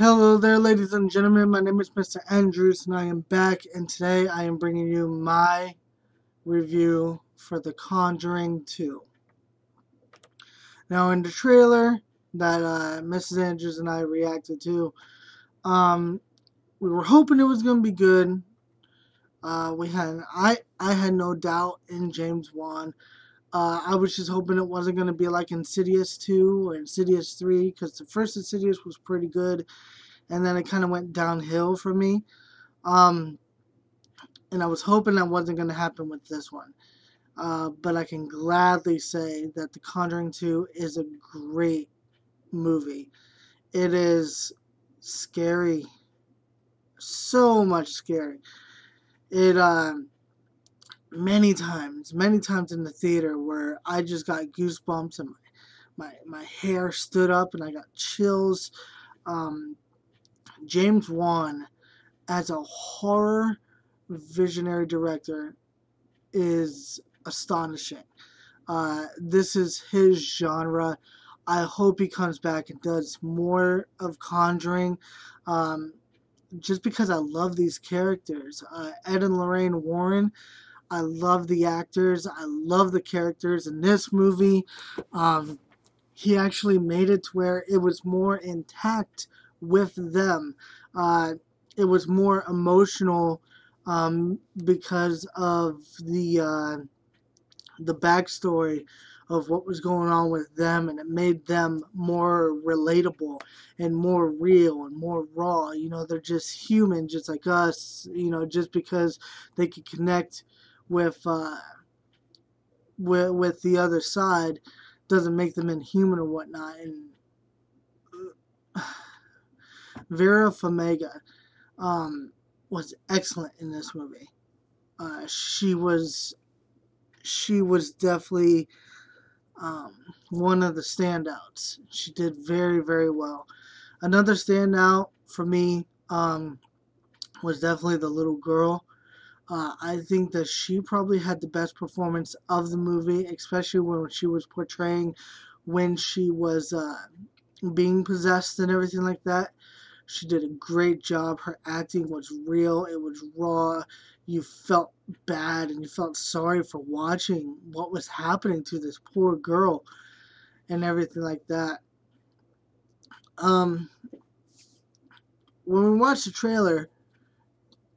Hello there, ladies and gentlemen. My name is Mr. Andrews, and I am back. And today I am bringing you my review for The Conjuring 2. Now, in the trailer that Mrs. Andrews and I reacted to, um, we were hoping it was going to be good. I had no doubt in James Wan. I was just hoping it wasn't going to be like Insidious 2 or Insidious 3, because the first Insidious was pretty good, and then it kind of went downhill for me. Um, and I was hoping that wasn't going to happen with this one. But I can gladly say that The Conjuring 2 is a great movie. It is scary, so much scary. It many times in the theater where I just got goosebumps and my hair stood up and I got chills. Um, James Wan, as a horror visionary director, is astonishing. This is his genre. I hope he comes back and does more of Conjuring, um, just because I love these characters. Ed and Lorraine Warren, I love the actors. I love the characters in this movie. Um, he actually made it to where it was more intact with them. Uh, it was more emotional because of the backstory of what was going on with them, and it made them more relatable and more real and more raw. You know, they're just human, just like us. You know, just because they could connect with with the other side doesn't make them inhuman or whatnot. And Vera Farmiga was excellent in this movie. She was definitely one of the standouts. She did very, very well. Another standout for me was definitely the little girl. I think that she probably had the best performance of the movie, especially when she was portraying when she was being possessed and everything like that. She did a great job. Her acting was real. It was raw. You felt bad and you felt sorry for watching what was happening to this poor girl and everything like that. Um, when we watched the trailer,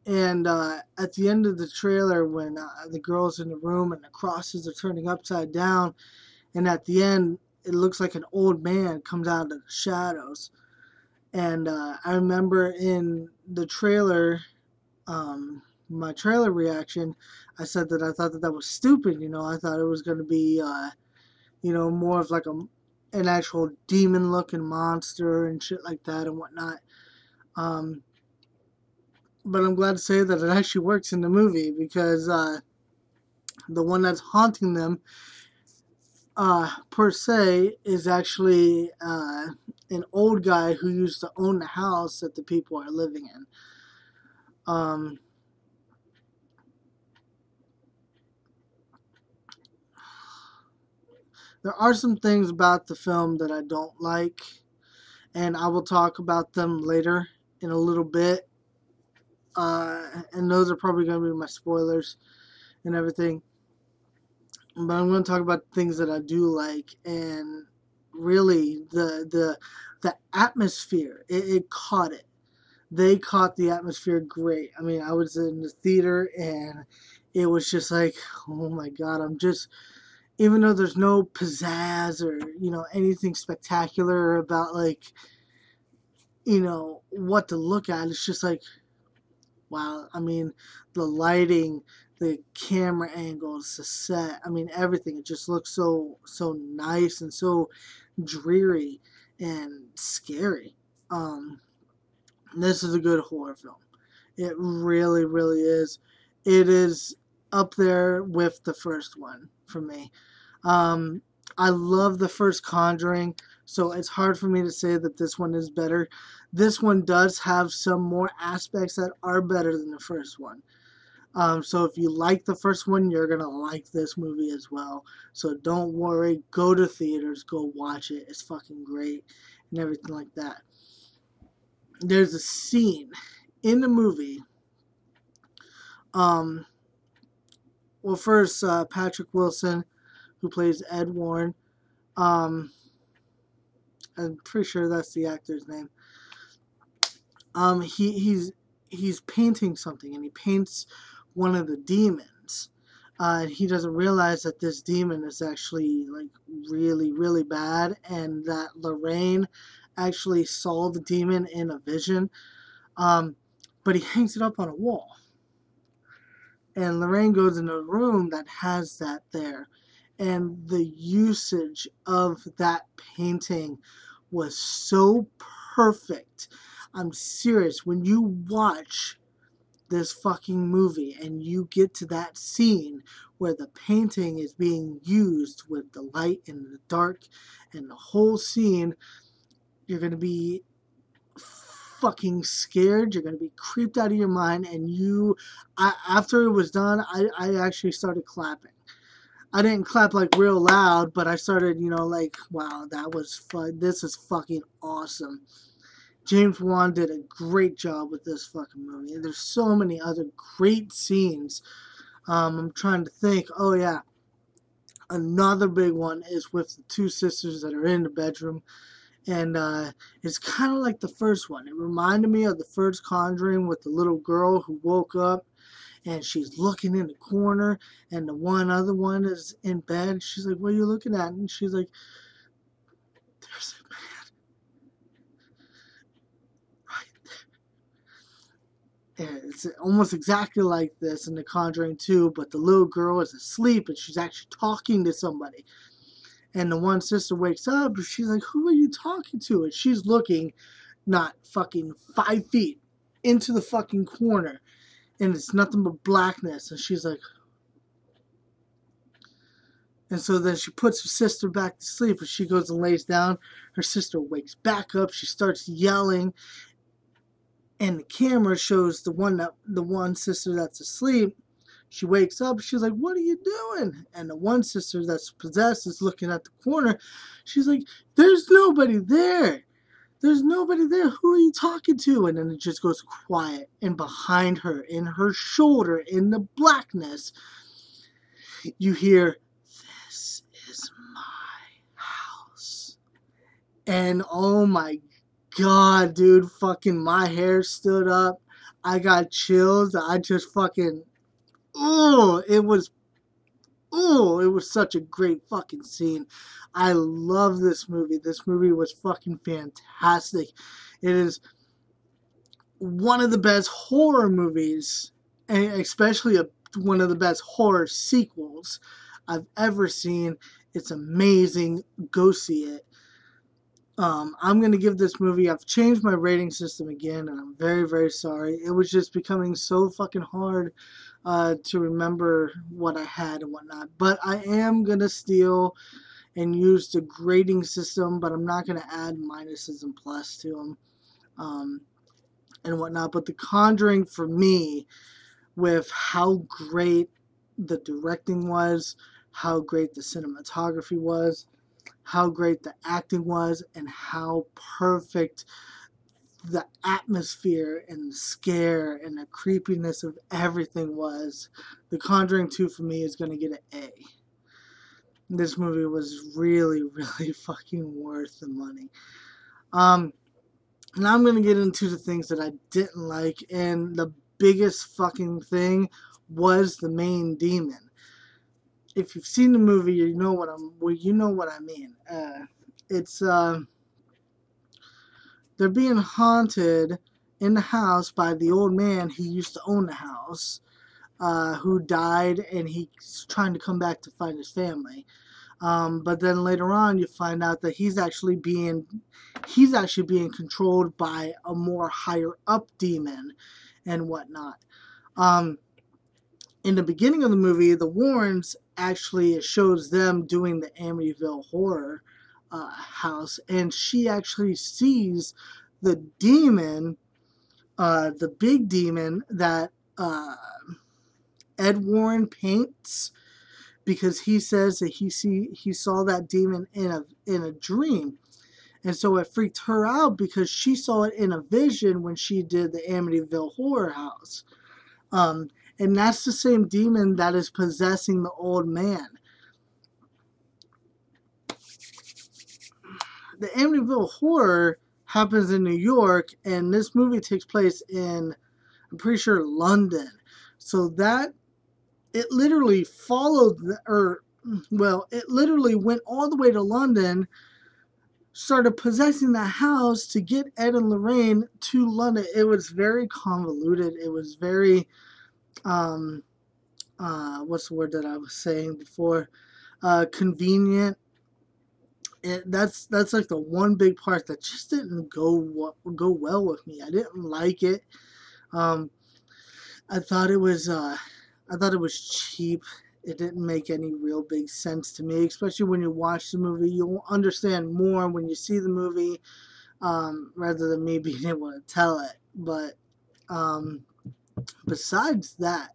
and at the end of the trailer, when the girl's in the room and the crosses are turning upside down, and at the end, it looks like an old man comes out of the shadows. And I remember in the trailer, my trailer reaction, I said that I thought that that was stupid. You know, I thought it was going to be, more of like an actual demon-looking monster and shit like that and whatnot. But I'm glad to say that it actually works in the movie, because the one that's haunting them, per se, is actually an old guy who used to own the house that the people are living in. There are some things about the film that I don't like, and I will talk about them later in a little bit. And those are probably going to be my spoilers and everything. But I'm going to talk about things that I do like, and really the atmosphere. It caught it. They caught the atmosphere great. I mean, I was in the theater and it was just like, oh my god, I'm just, even though there's no pizzazz or, anything spectacular about, like, what to look at, it's just like, wow. I mean, the lighting, the camera angles, the set, I mean, everything, it just looks so nice and so dreary and scary. This is a good horror film. It really, really is. It is up there with the first one for me. Um, I love the first Conjuring, so it's hard for me to say that this one is better. This one does have some more aspects that are better than the first one. So if you like the first one, you're going to like this movie as well. So don't worry. Go to theaters. Go watch it. It's fucking great and everything like that. there's a scene in the movie. Um, well, first, Patrick Wilson, who plays Ed Warren. Um, I'm pretty sure that's the actor's name. He's painting something, and he paints one of the demons. And he doesn't realize that this demon is actually like really, really bad, and that Lorraine actually saw the demon in a vision. Um, but he hangs it up on a wall, and Lorraine goes in a room that has that there, and the usage of that painting was so perfect. I'm serious. When you watch this fucking movie and you get to that scene where the painting is being used with the light and the dark and the whole scene, you're going to be fucking scared. You're going to be creeped out of your mind. And after it was done, I actually started clapping. I didn't clap like real loud, but I started, like, wow, that was fun. This is fucking awesome. James Wan did a great job with this fucking movie. And there's so many other great scenes. I'm trying to think. Oh, yeah. Another big one is with the two sisters that are in the bedroom. And it's kind of like the first one. It reminded me of the first Conjuring with the little girl who woke up and she's looking in the corner, and the one other one is in bed. She's like, "What are you looking at?" And she's like, "There's a man right there." And it's almost exactly like this in The Conjuring 2, but the little girl is asleep and she's actually talking to somebody. And the one sister wakes up and she's like, "Who are you talking to?" And she's looking not fucking 5 feet into the fucking corner, and it's nothing but blackness. And she's like, and so then she puts her sister back to sleep, and she goes and lays down. Her sister wakes back up. She starts yelling, and the camera shows the one sister that's asleep. She wakes up. She's like, "What are you doing?" And the one sister that's possessed is looking at the corner. She's like, "There's nobody there. There's nobody there. Who are you talking to?" And then it just goes quiet. And behind her, in her shoulder, in the blackness, you hear, "This is my house." And oh my God, dude, fucking my hair stood up. I got chills. I just fucking, it was such a great fucking scene. I love this movie. This movie was fucking fantastic. It is one of the best horror movies, and especially one of the best horror sequels I've ever seen. It's amazing. Go see it. I'm going to give this movie, I've changed my rating system again, and I'm very, very sorry. It was just becoming so fucking hard to remember what I had and whatnot. But I am going to steal and use the grading system, but I'm not going to add minuses and plus to them and whatnot. But The Conjuring, for me, with how great the directing was, how great the cinematography was, how great the acting was, and how perfect the atmosphere and the scare and the creepiness of everything was. The Conjuring 2 for me is going to get an A. This movie was really, really fucking worth the money. Now I'm going to get into the things that I didn't like, and the biggest fucking thing was the main demon. If you've seen the movie, you know what I mean. It's they're being haunted in the house by the old man who used to own the house, who died, and he's trying to come back to find his family. But then later on, you find out that he's actually being controlled by a more higher up demon and whatnot. In the beginning of the movie, the Warrens actually shows them doing the Amityville horror house, and she actually sees the demon, the big demon that Ed Warren paints, because he says that he saw that demon in a dream, And so it freaked her out because she saw it in a vision when she did the Amityville Horror House. Um, and that's the same demon that is possessing the old man. The Amityville Horror happens in New York, and this movie takes place in, I'm pretty sure, London. So that, it literally followed, it literally went all the way to London, started possessing the house to get Ed and Lorraine to London. It was very convoluted. It was very, what's the word that I was saying before? Convenient. That's like the one big part that just didn't go well with me. I didn't like it. I thought it was cheap. It didn't make any real big sense to me, especially when you watch the movie. You'll understand more when you see the movie, rather than me being able to tell it. But besides that,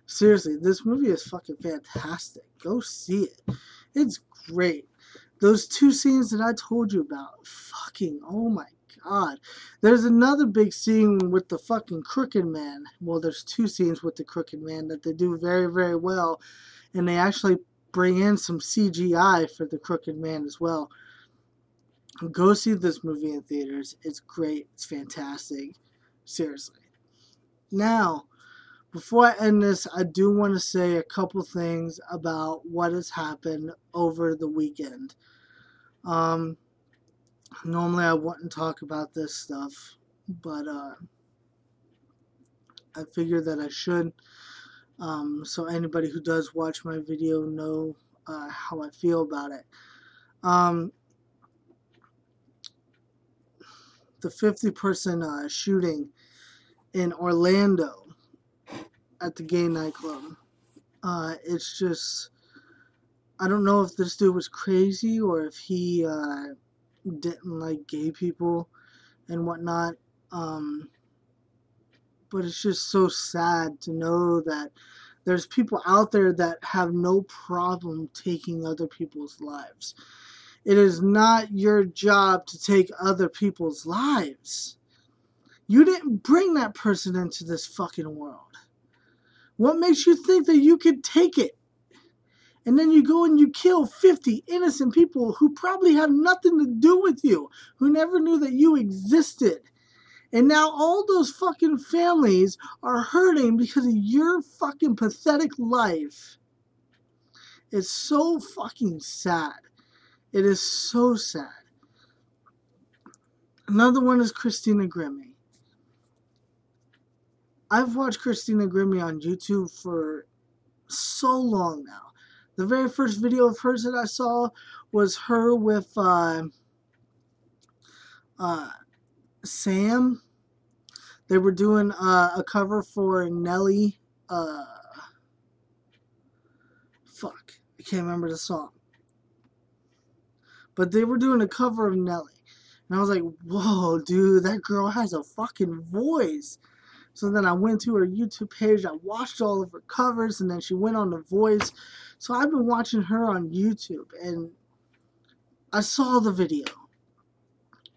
seriously, this movie is fucking fantastic. Go see it. It's great. Those two scenes that I told you about, fucking, oh my god. There's another big scene with the fucking Crooked Man. Well, there's two scenes with the Crooked Man that they do very, very well. And they actually bring in some CGI for the Crooked Man as well. Go see this movie in theaters. It's great. It's fantastic. Seriously. Now, before I end this, I do want to say a couple things about what has happened over the weekend. Normally I wouldn't talk about this stuff, but I figured that I should, so anybody who does watch my video know how I feel about it. The 50-person shooting in Orlando at the gay nightclub. It's just, I don't know if this dude was crazy or if he didn't like gay people and whatnot. But it's just so sad to know that there's people out there that have no problem taking other people's lives. It is not your job to take other people's lives. You didn't bring that person into this fucking world. What makes you think that you could take it? And then you go and you kill 50 innocent people who probably have nothing to do with you, who never knew that you existed. And now all those fucking families are hurting because of your fucking pathetic life. It's so fucking sad. It is so sad. Another one is Christina Grimmie. I've watched Christina Grimmie on YouTube for so long now. The very first video of hers that I saw was her with Sam. They were doing a cover for Nelly. I can't remember the song. But they were doing a cover of Nelly. And I was like, whoa, dude, that girl has a fucking voice. So then I went to her YouTube page, I watched all of her covers, and then she went on The Voice. So I've been watching her on YouTube, and I saw the video.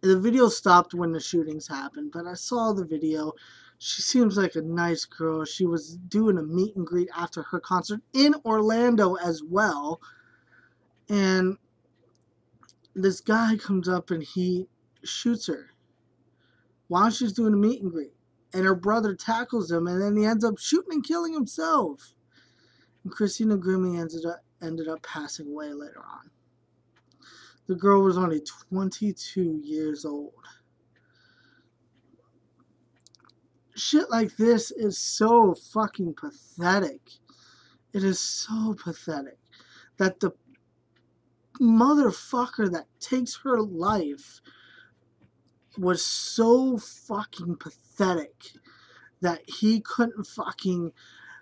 The video stopped when the shootings happened, but I saw the video. She seems like a nice girl. She was doing a meet and greet after her concert in Orlando as well. And this guy comes up and he shoots her while she's doing a meet and greet. And her brother tackles him, and then he ends up shooting and killing himself. And Christina Grimmie ended up passing away later on. The girl was only 22 years old. Shit like this is so fucking pathetic. It is so pathetic that the motherfucker that takes her life was so fucking pathetic that he couldn't fucking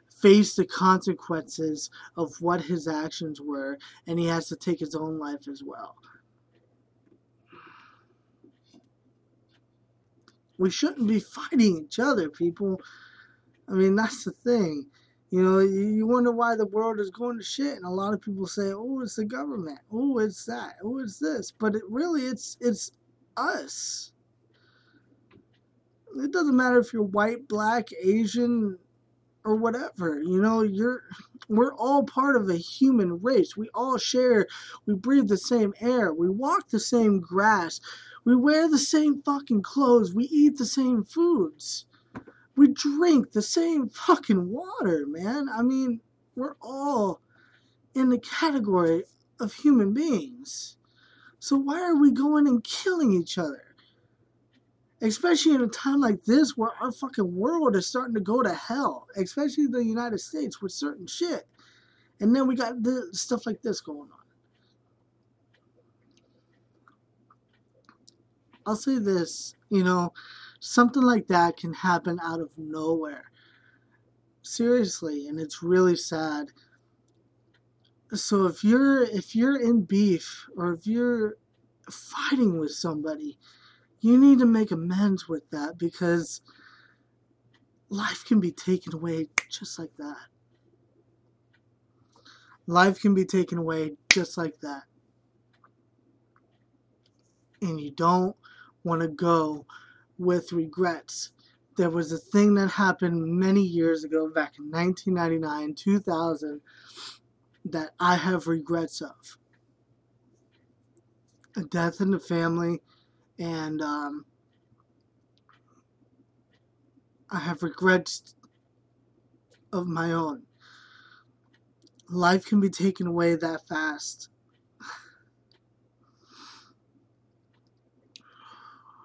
face the consequences of what his actions were, and he has to take his own life as well. We shouldn't be fighting each other, people. I mean, that's the thing. You know, you wonder why the world is going to shit, and a lot of people say, oh, it's the government. Oh, it's that. Oh, it's this. But it really, it's us. It doesn't matter if you're white, black, Asian, or whatever. We're all part of a human race. We all share, we breathe the same air, we walk the same grass, we wear the same fucking clothes, we eat the same foods, we drink the same fucking water, man. I mean, we're all in the category of human beings. So why are we going and killing each other? Especially in a time like this where our fucking world is starting to go to hell. Especially the United States with certain shit. And then we got stuff like this going on. I'll say this, something like that can happen out of nowhere. Seriously, and it's really sad. So if you're in beef or if you're fighting with somebody, you need to make amends with that, because life can be taken away just like that. Life can be taken away just like that. And you don't want to go with regrets. There was a thing that happened many years ago, back in 1999, 2000, that I have regrets of. A death in the family, and I have regrets of my own. Life can be taken away that fast.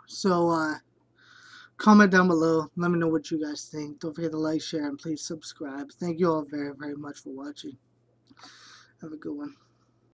So, comment down below. Let me know what you guys think. Don't forget to like, share, and please subscribe. Thank you all very, very much for watching. Have a good one.